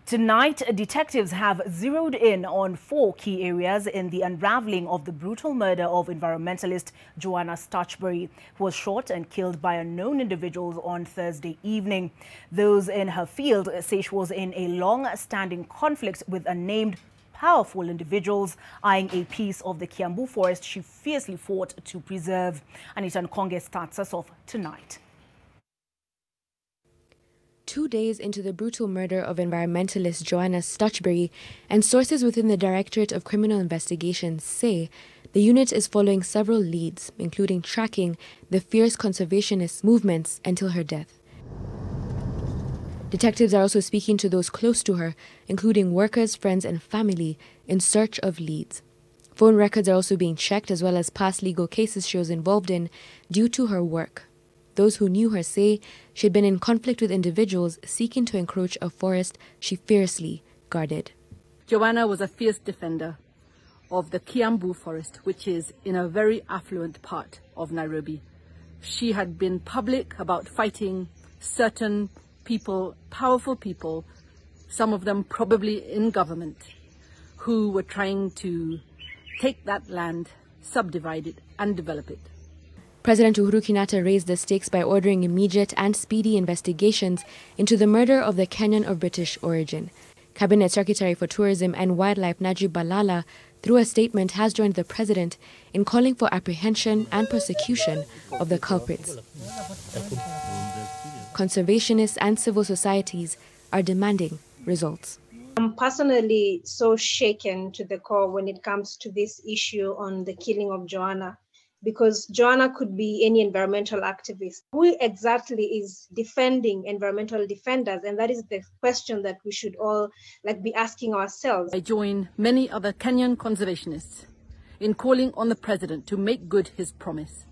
Tonight, detectives have zeroed in on 4 key areas in the unraveling of the brutal murder of environmentalist Joannah Stutchbury, who was shot and killed by unknown individuals on Thursday evening. Those in her field say she was in a long-standing conflict with unnamed powerful individuals eyeing a piece of the Kiambu forest she fiercely fought to preserve. Anita Nkonge starts us off tonight. 2 days into the brutal murder of environmentalist Joannah Stutchbury, and sources within the Directorate of Criminal Investigations say the unit is following several leads, including tracking the fierce conservationist movements until her death. Detectives are also speaking to those close to her, including workers, friends, and family, in search of leads. Phone records are also being checked, as well as past legal cases she was involved in due to her work. Those who knew her say she had been in conflict with individuals seeking to encroach a forest she fiercely guarded. Joannah was a fierce defender of the Kiambu forest, which is in a very affluent part of Nairobi. She had been public about fighting certain people, powerful people, some of them probably in government, who were trying to take that land, subdivide it, and develop it. President Uhuru Kenyatta raised the stakes by ordering immediate and speedy investigations into the murder of the Kenyan of British origin. Cabinet Secretary for Tourism and Wildlife Najib Balala, through a statement, has joined the president in calling for apprehension and prosecution of the culprits. Conservationists and civil societies are demanding results. I'm personally so shaken to the core when it comes to this issue on the killing of Joannah, because Joannah could be any environmental activist. Who exactly is defending environmental defenders? And that is the question that we should all be asking ourselves. I join many other Kenyan conservationists in calling on the president to make good his promise.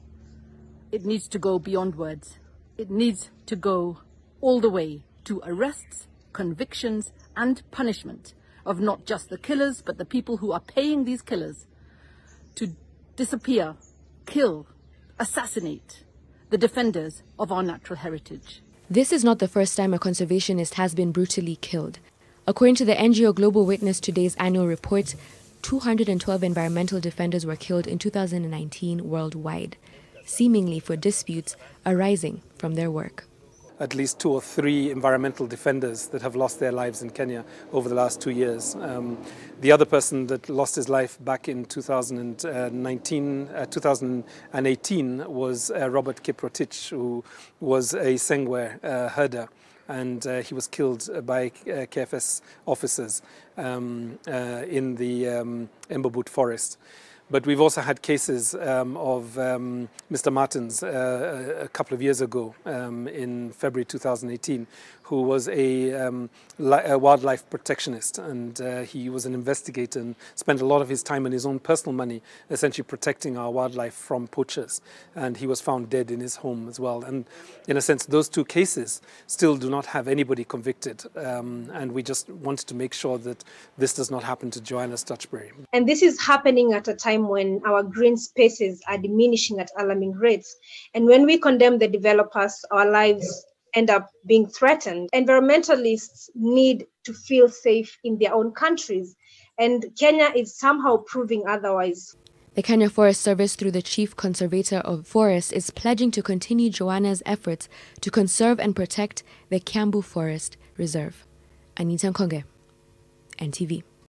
It needs to go beyond words. It needs to go all the way to arrests, convictions, and punishment of not just the killers, but the people who are paying these killers to disappear, kill, assassinate the defenders of our natural heritage. This is not the first time a conservationist has been brutally killed. According to the NGO Global Witness Today's annual report, 212 environmental defenders were killed in 2019 worldwide, seemingly for disputes arising from their work. At least 2 or 3 environmental defenders that have lost their lives in Kenya over the last 2 years. The other person that lost his life back in 2018 was Robert Kiprotich, who was a Sengwe herder, and he was killed by KFS officers in the Embobut forest. But we've also had cases of Mr. Martins a couple of years ago in February 2018, who was a wildlife protectionist, and he was an investigator and spent a lot of his time and his own personal money essentially protecting our wildlife from poachers. And he was found dead in his home as well. And in a sense, those 2 cases still do not have anybody convicted. And we just wanted to make sure that this does not happen to Joannah Stutchbury. And this is happening at a time when our green spaces are diminishing at alarming rates. And when we condemn the developers, our lives end up being threatened. Environmentalists need to feel safe in their own countries, and Kenya is somehow proving otherwise. The Kenya Forest Service, through the Chief Conservator of Forests, is pledging to continue Joannah's efforts to conserve and protect the Kiambu Forest Reserve. Anita Nkonge, NTV.